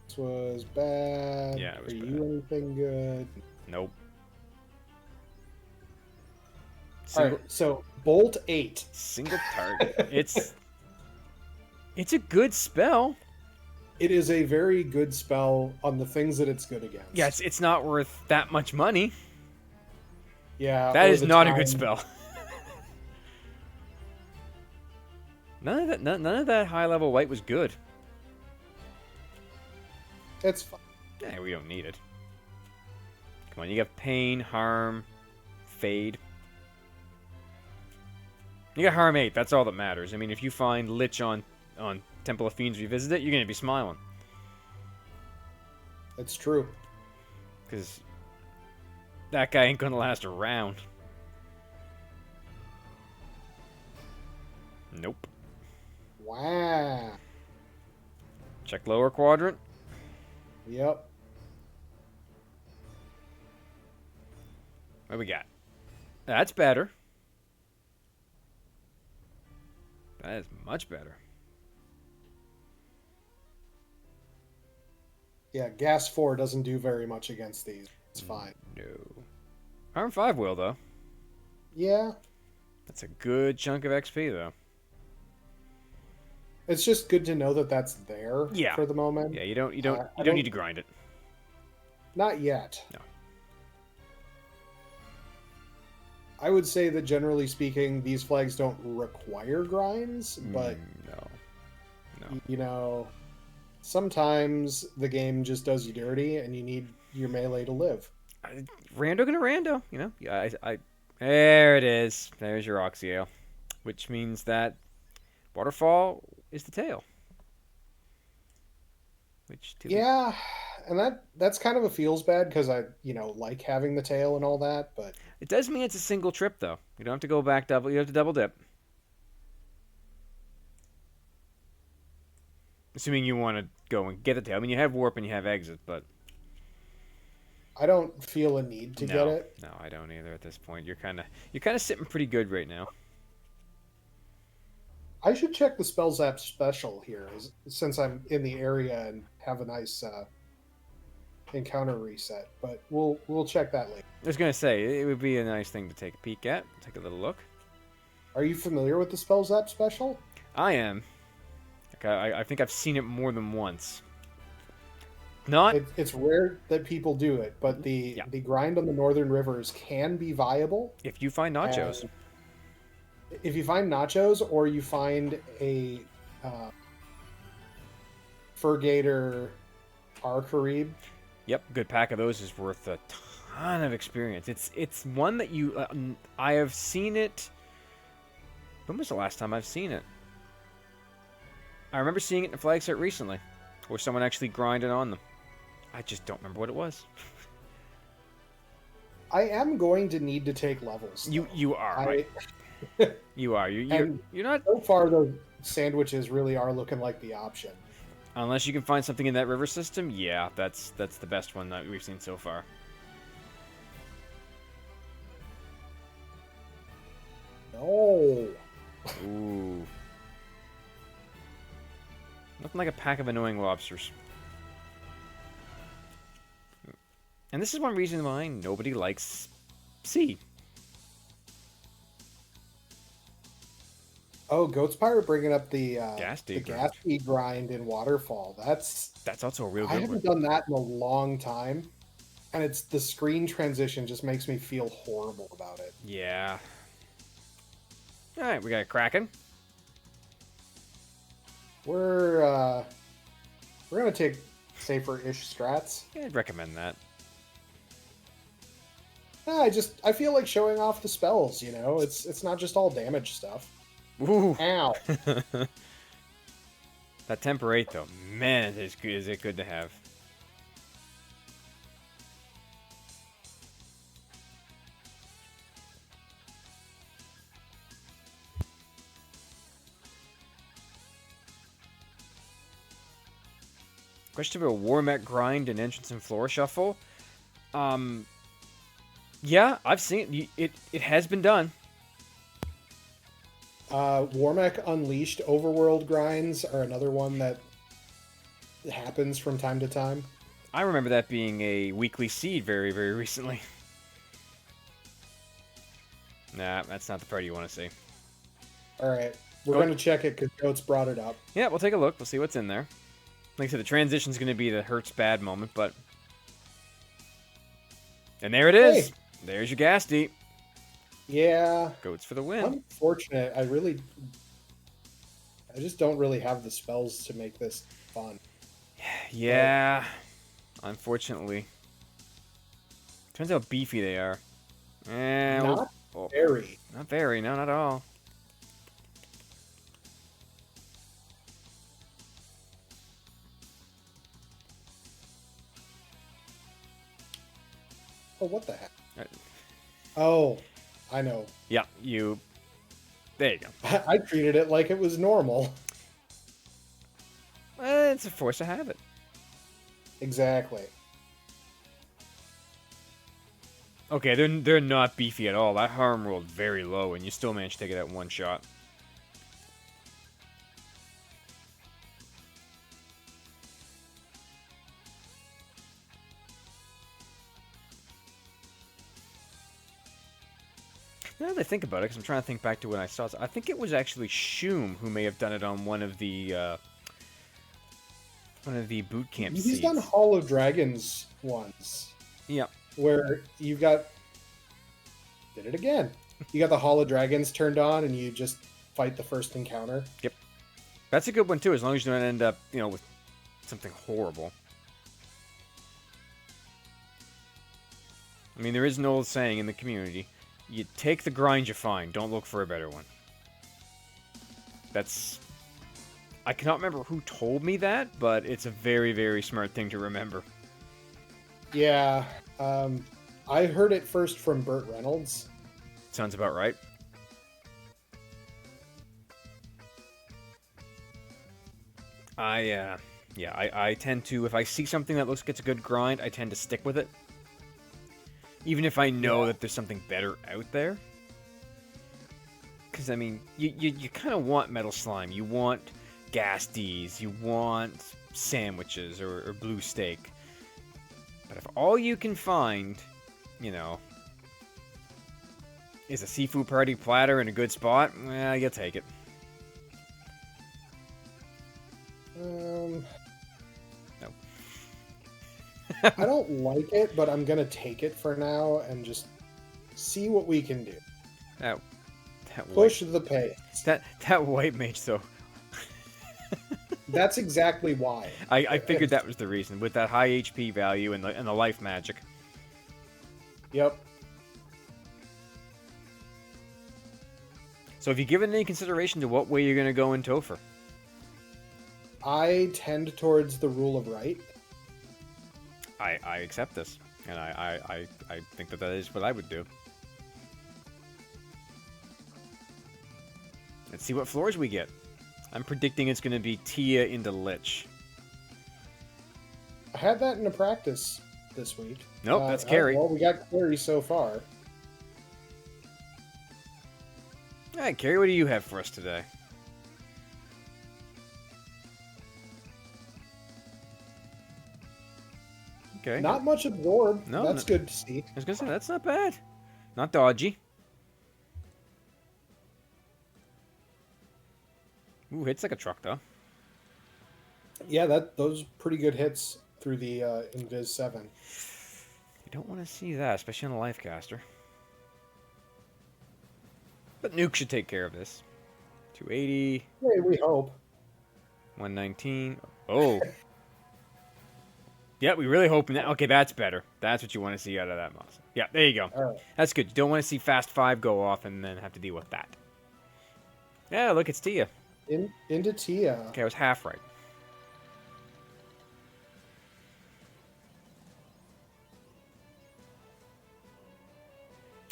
This was bad. Yeah, it was Are bad. you anything good? Nope. All right, so Bolt 8. Single target. It's a good spell. It is a very good spell on the things that it's good against. Yeah, it's not worth that much money. Yeah. That or is the not a time. good spell. None of that high level white was good. It's fine. Yeah, we don't need it. Come on, you got pain, harm, fade. You got harm 8, that's all that matters. I mean, if you find Lich on on Temple of Fiends Revisited, you're gonna be smiling It's true. because that guy ain't gonna last a round. Nope. Wow. Check lower quadrant. Yep. What we got? That's better. That is much better. Yeah, gas 4 doesn't do very much against these. It's fine. No. Iron 5 will, though. Yeah. That's a good chunk of XP, though. It's just good to know that that's there Yeah. for the moment. Yeah, you don't I don't need to grind it. Not yet. No. I would say that generally speaking, these flags don't require grinds, but No. you know, sometimes the game just does you dirty, and you need your melee to live. Rando gonna rando, you know? Yeah, there it is. There's your Oxyale. Which means that Waterfall is the tail. Yeah, and that's kind of a feels bad because I like having the tail and all that, but It does mean it's a single trip, though. You don't have to go back double. You have to double dip. Assuming you want to go and get the tail. I mean, you have warp and you have exit, but I don't feel a need to get it. No, I don't either at this point. You're kind of sitting pretty good right now. I should check the spell zap special here, since I'm in the area and have a nice encounter reset. But we'll check that later. I was gonna say it would be a nice thing to take a peek at. Take a little look. Are you familiar with the spell zap special? I am. I think I've seen it more than once. Not. It's rare that people do it, but the grind on the Northern Rivers can be viable If you find nachos. If you find nachos, or you find a Furgator Arcarib. Yep, good pack of those is worth a ton of experience. It's one that you I have seen it. When was the last time I've seen it? I remember seeing it in a flag set recently, where someone actually grinded on them. I just don't remember what it was. I am going to need to take levels. You are. Right? You are. You're not. So far, those sandwiches really are looking like the option. Unless you can find something in that river system, yeah, that's the best one that we've seen so far. No. Ooh. Nothing like a pack of annoying lobsters. And this is one reason why nobody likes sea. Oh, Goat's Pirate bringing up the gas grind in Waterfall. That's also a real good I one. haven't done that in a long time, and it's the screen transition just makes me feel horrible about it. Yeah. All right, we got a Kraken. We're gonna take safer-ish strats. Yeah, I'd recommend that. I feel like showing off the spells. It's not just all damage stuff. Ooh. Ow. That Temper 8, though, man, is it good to have. Question about Warmech grind and entrance and floor shuffle. Yeah, I've seen it. It has been done. Warmech Unleashed overworld grinds are another one that happens from time to time. I remember that being a weekly seed very, very recently. Nah, that's not the part you want to see. All right, we're going to check it because Goats brought it up. Yeah, we'll take a look. We'll see what's in there. Like I said, the transition's going to be the hurts bad moment, but... And there it is! Hey. There's your gas deep. Yeah. Goats for the win. Unfortunate. I just don't really have the spells to make this fun. Yeah. Unfortunately. Depends how beefy they are. Not very. Not very. No, not at all. Oh, what the heck? Uh, Oh, I know. Yeah, you. There you go. I treated it like it was normal. It's a force of habit. Exactly. Okay, they're not beefy at all. That harm rolled very low, and you still managed to take it at one shot. Now that I think about it, because I'm trying to think back to when I saw it, I think it was actually Shum who may have done it on one of the boot camp He's done seeds. Hall of Dragons once, Yeah. where you've got did it again. You got the Hall of Dragons turned on, and you just fight the first encounter. Yep. That's a good one too, as long as you don't end up, with something horrible. I mean, there is an old saying in the community: you take the grind you find. Don't look for a better one. That's. I cannot remember who told me that, but it's a very, very smart thing to remember. Yeah, I heard it first from Burt Reynolds. Sounds about right. I tend to, if I see something that looks like it's a good grind, I tend to stick with it. Even if I know that there's something better out there. Because, I mean, you kind of want Metal Slime. You want Gas D's. You want sandwiches or blue steak. But if all you can find, is a seafood party platter in a good spot, well, you'll take it. No. I I don't like it, but I'm gonna take it for now and just see what we can do. That Push the pace. that white mage though. That's exactly why. I figured that was the reason with that high HP value and the life magic. Yep. So have you given any consideration to what way you're gonna go in Topher? I tend towards the rule of right. I accept this, and I think that is what I would do. Let's see what floors we get. I'm predicting it's going to be Tia into Lich. I had that in a practice this week. Nope, that's Carrie. Well, we got Carrie so far. All right, Carrie, what do you have for us today? Okay. Not much absorb. No, That's good to see. I was going to say, that's not bad. Not dodgy. Ooh, hits like a truck, though. Yeah, those pretty good hits through the Invis 7. You don't want to see that, especially on a life caster. But Nuke should take care of this. 280. Hey, we hope. 119. Oh. Yeah, we really hoping that. Okay, that's better. That's what you want to see out of that monster. Yeah, there you go. All right. That's good. You don't want to see Fast 5 go off and then have to deal with that. Yeah, look, it's Tia. Into Tia. Okay, I was half right.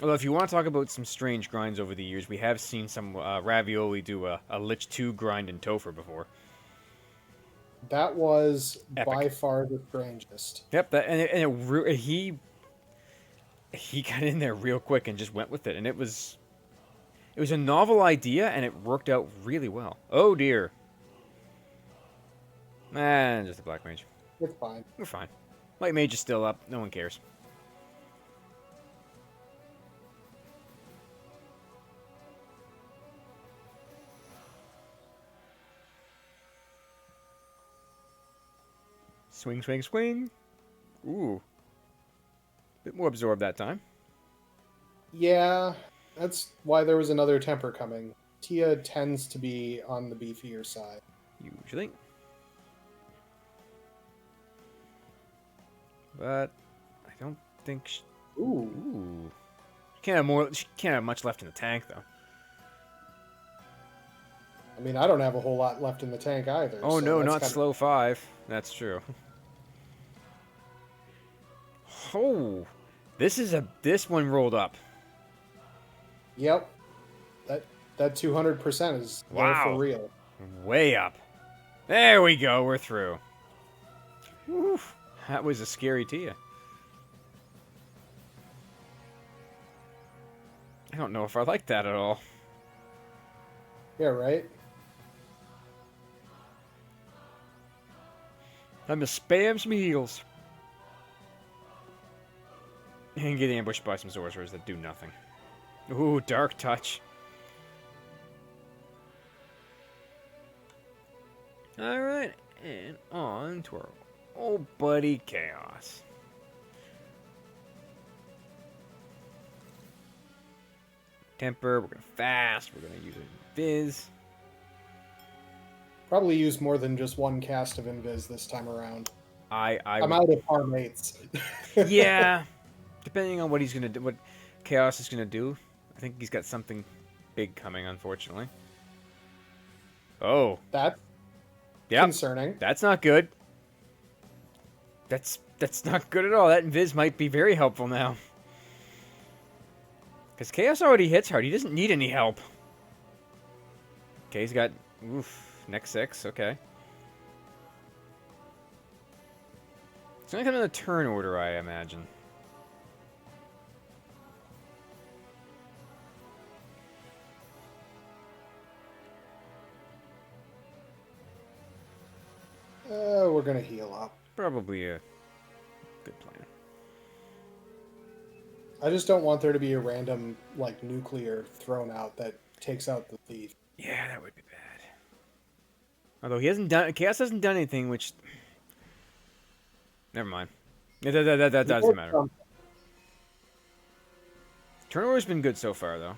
Although, if you want to talk about some strange grinds over the years, we have seen some Ravioli do a Lich 2 grind in Topher before. That was Epic. by far the strangest. Yep, he got in there real quick and just went with it, and it was a novel idea, and it worked out really well. Oh dear. Just a black mage. It's fine. We're fine. White mage is still up. No one cares. Swing, swing, swing. Ooh. Bit more absorbed that time. Yeah, that's why there was another temper coming. Tia tends to be on the beefier side. Usually. But I don't think Ooh. She can't have much left in the tank, though. I mean, I don't have a whole lot left in the tank either. Oh, so no, that's not kind slow 5. That's true. Oh. This one rolled up. Yep. That 200% is there for Wow. real. Way up. There we go. We're through. Oof. That was a scary Tia. I don't know if I like that at all. Yeah, right? Time to spam some heals. And get ambushed by some sorcerers that do nothing. Ooh, Dark Touch. Alright, and on to our old buddy Chaos. Temper, we're gonna fast, we're gonna use a Viz. Probably use more than just one cast of Invis this time around. I'm would, out of par mates. yeah, depending on what he's gonna do, what Chaos is gonna do. I think he's got something big coming, unfortunately. Oh, That's yep, concerning. that's not good. That's not good at all. That Invis might be very helpful now. Because Chaos already hits hard. He doesn't need any help. Okay, he's got... Oof. Next 6. Okay. It's going to come in the turn order, I imagine. We're going to heal up. Probably a good plan. I just don't want there to be a random, like, nuclear thrown out that takes out the thief. Yeah, that would be bad. Although he hasn't done... Chaos hasn't done anything, which... Never mind. That doesn't matter. Turn order's been good so far, though.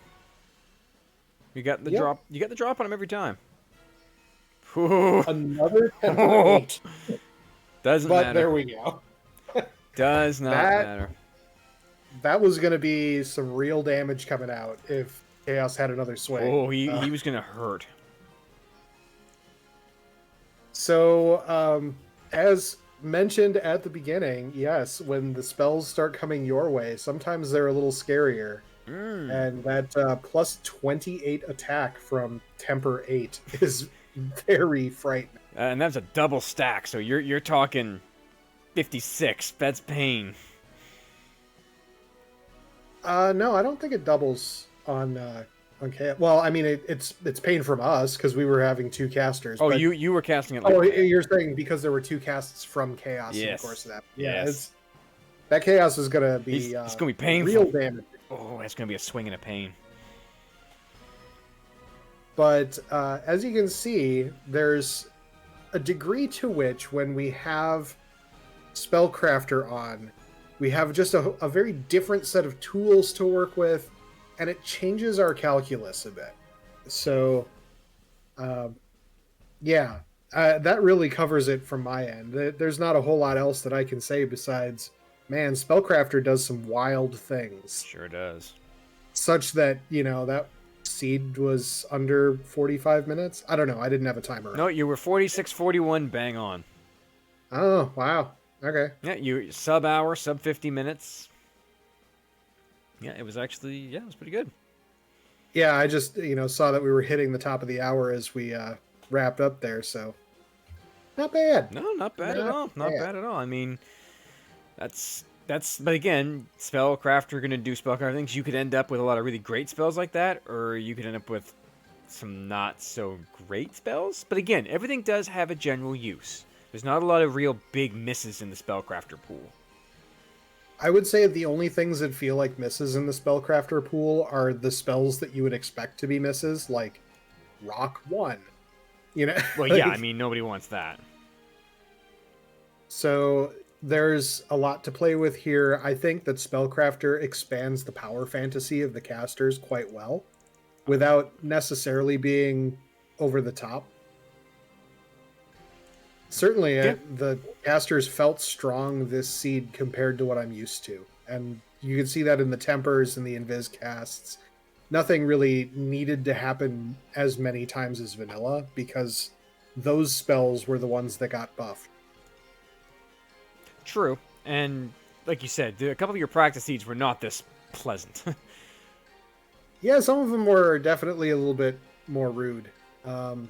You got the drop. You got the drop on him every time. Another 10-8. Doesn't but matter. There we go. Does not matter. That was going to be some real damage coming out if Chaos had another swing. Oh, he was going to hurt. So, as mentioned at the beginning, yes, when the spells start coming your way, sometimes they're a little scarier. And that plus 28 attack from Temper 8 is very frightening. And that's a double stack, so you're talking 56. That's pain. No, I don't think it doubles on Chaos. Well, I mean, it's pain from us because we were having 2 casters. Oh, but... you were casting it. Like you're saying because there were 2 casts from Chaos in the course of that. Yeah, yes. That Chaos is gonna be. It's gonna be painful. Real damage. Oh, that's gonna be a swing and a pain. But as you can see, there's a degree to which when we have Spellcrafter on, we have just a very different set of tools to work with, and it changes our calculus a bit. So, yeah, that really covers it from my end. There's not a whole lot else that I can say besides, man, Spellcrafter does some wild things. Sure does. Such that, that seed was under 45 minutes. I don't know. I didn't have a timer. No, you were 46-41 bang on. Oh, wow. Okay. Yeah, you sub 50 minutes. Yeah, it was actually, it was pretty good. Yeah, I just, saw that we were hitting the top of the hour as we wrapped up there, so not bad. No, not bad at all. Not bad at all. I mean, but again, Spellcrafter going to do Spellcrafter things. You could end up with a lot of really great spells like that, or you could end up with some not so great spells. But again, everything does have a general use. There's not a lot of real big misses in the Spellcrafter pool. I would say the only things that feel like misses in the Spellcrafter pool are the spells that you would expect to be misses, like Rock 1. Well, yeah, I mean, nobody wants that. So there's a lot to play with here. I think that Spellcrafter expands the power fantasy of the casters quite well, without necessarily being over the top. Certainly, the casters felt strong this seed compared to what I'm used to. And you can see that in the Tempers and the Invis casts. Nothing really needed to happen as many times as vanilla, because those spells were the ones that got buffed. True. And like you said, a couple of your practice seeds were not this pleasant. Yeah, some of them were definitely a little bit more rude. Um,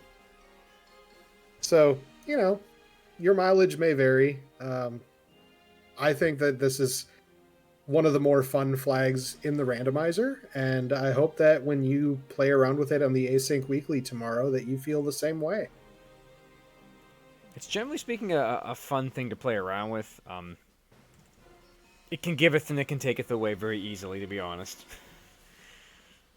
so, your mileage may vary. I think that this is one of the more fun flags in the randomizer, and I hope that when you play around with it on the Async Weekly tomorrow, that you feel the same way. It's generally speaking a fun thing to play around with. It can giveth and it can taketh away very easily, to be honest.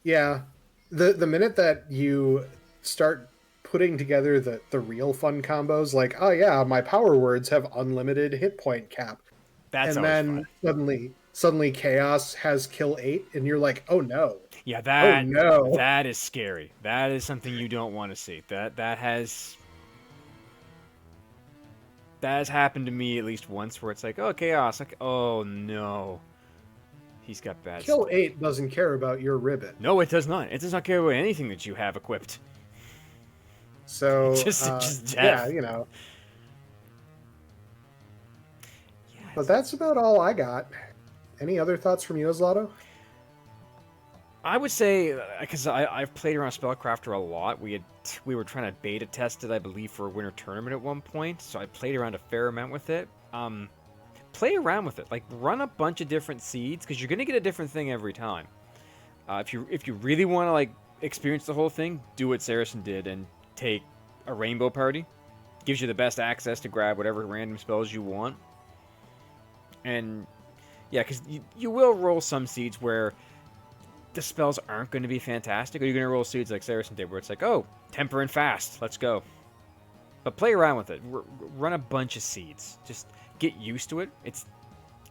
Yeah, the minute that you start putting together the real fun combos, like, oh yeah, my power words have unlimited hit point cap, That's and always then fun. suddenly chaos has kill 8, and you're like, oh no, Yeah, oh that no. that is scary. That is something you don't want to see. That has happened to me at least once, where it's like, oh chaos, like, oh no, he's got bad Kill stuff. 8 doesn't care about your ribbon. No, it does not. It does not care about anything that you have equipped. So, Just yeah, death. Yeah, but that's about all I got. Any other thoughts from you, Aslato? I would say, because I've played around Spellcrafter a lot. We were trying to beta test it, I believe, for a winter tournament at one point. So I played around a fair amount with it. Play around with it, like run a bunch of different seeds, because you're gonna get a different thing every time. If you really want to like experience the whole thing, do what Saracen did and take a rainbow party. Gives you the best access to grab whatever random spells you want. And yeah, because you will roll some seeds where the spells aren't going to be fantastic, or you're going to roll seeds like Saracen did, where it's like, oh, temper and fast, let's go. But play around with it. Run a bunch of seeds. Just get used to it. It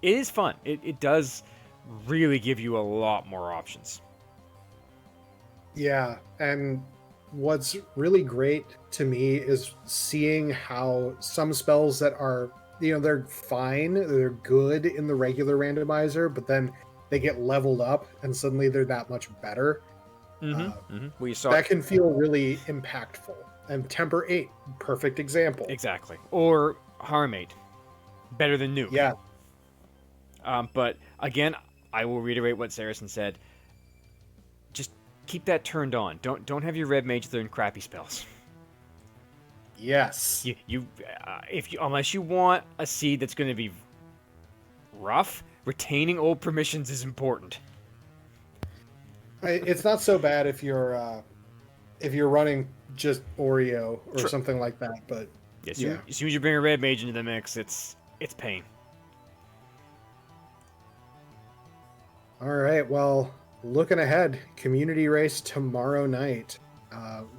is fun. It does really give you a lot more options. Yeah, and what's really great to me is seeing how some spells that are, they're fine, they're good in the regular randomizer, but then they get leveled up and suddenly they're that much better. We saw That can feel really impactful. And Temper 8, perfect example. exactly. Or Harm 8, better than Nuke. Yeah. But again, I will reiterate what Saracen said. Just keep that turned on. Don't have your red mage learn crappy spells. Yes. Unless you want a seed that's going to be rough, retaining old permissions is important. It's not so bad if you're running just Oreo or Sure. something like that, but As yeah. soon as you bring a red mage into the mix, it's pain. All right. Well, looking ahead, community race tomorrow night.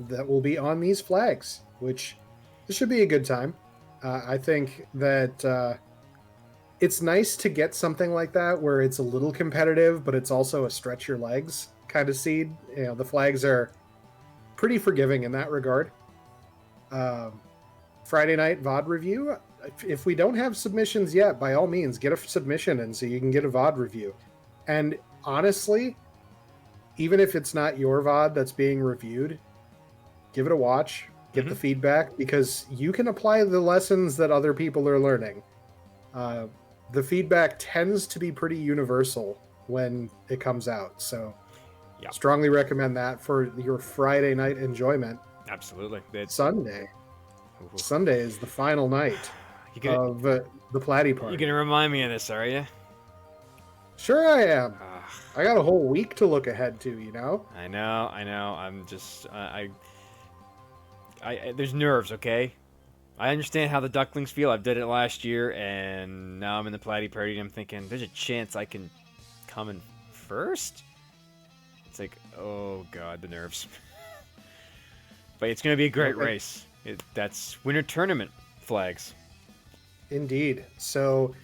That will be on these flags, which this should be a good time. I think that it's nice to get something like that where it's a little competitive, but it's also a stretch your legs kind of seed. The flags are pretty forgiving in that regard. Friday night VOD review. If we don't have submissions yet, by all means, get a submission in so you can get a VOD review. And honestly, even if it's not your VOD that's being reviewed, give it a watch, get the feedback, because you can apply the lessons that other people are learning. The feedback tends to be pretty universal when it comes out. So strongly recommend that for your Friday night enjoyment. Absolutely. Sunday is the final night of the Platy Party. You're going to remind me of this, are you? Sure I am. I got a whole week to look ahead to, I know. I'm just... there's nerves, okay? I understand how the Ducklings feel. I've did it last year, and now I'm in the Platy Party, and I'm thinking, there's a chance I can come in first? It's like, oh god, the nerves. But it's going to be a great race. That's winter tournament flags. Indeed. So,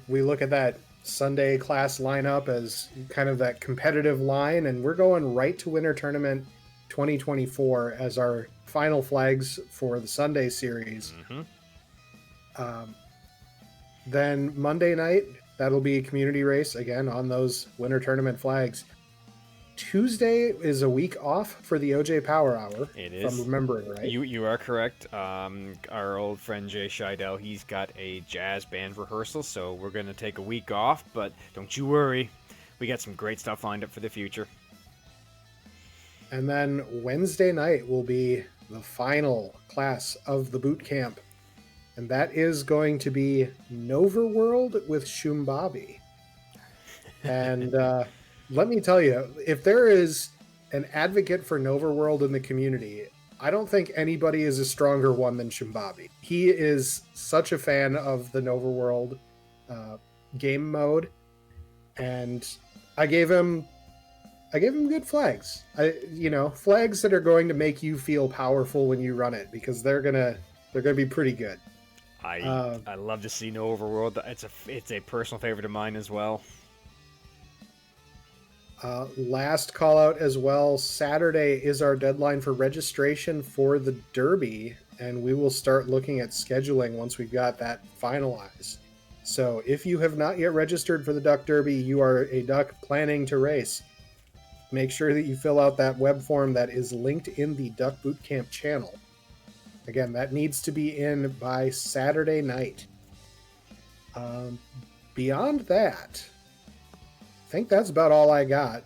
we look at that Sunday class lineup as kind of that competitive line, and we're going right to winter tournament 2024 as our final flags for the Sunday series. Then Monday night, that'll be a community race again on those winter tournament flags. Tuesday is a week off for the OJ Power Hour, It if I'm is. remembering right. You are correct. Our old friend Jay Scheidel, he's got a jazz band rehearsal, so we're gonna take a week off. But don't you worry, we got some great stuff lined up for the future. And then Wednesday night will be the final class of the boot camp. And that is going to be Noverworld with Shumbabi. And let me tell you, if there is an advocate for Noverworld in the community, I don't think anybody is a stronger one than Shumbabi. He is such a fan of the Noverworld uh, game mode, and I gave him good flags. Flags that are going to make you feel powerful when you run it, because they're gonna be pretty good. I love to see No Overworld. It's a personal favorite of mine as well. Last call out as well. Saturday is our deadline for registration for the Derby, and we will start looking at scheduling once we've got that finalized. So if you have not yet registered for the Duck Derby, you are a duck planning to race. Make sure that you fill out that web form that is linked in the Duck Bootcamp channel. Again, that needs to be in by Saturday night. Beyond that, I think that's about all I got.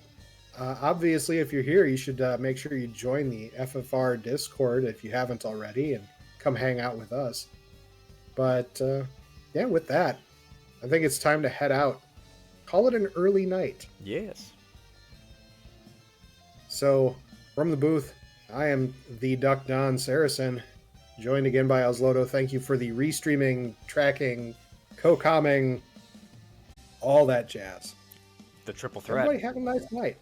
Obviously, if you're here, you should make sure you join the FFR Discord if you haven't already, and come hang out with us. But yeah, with that, I think it's time to head out. Call it an early night. Yes. So, from the booth, I am the Duck Don Saracen, joined again by Oslodo. Thank you for the restreaming, tracking, co-comming, all that jazz. The triple threat. Everybody have a nice night.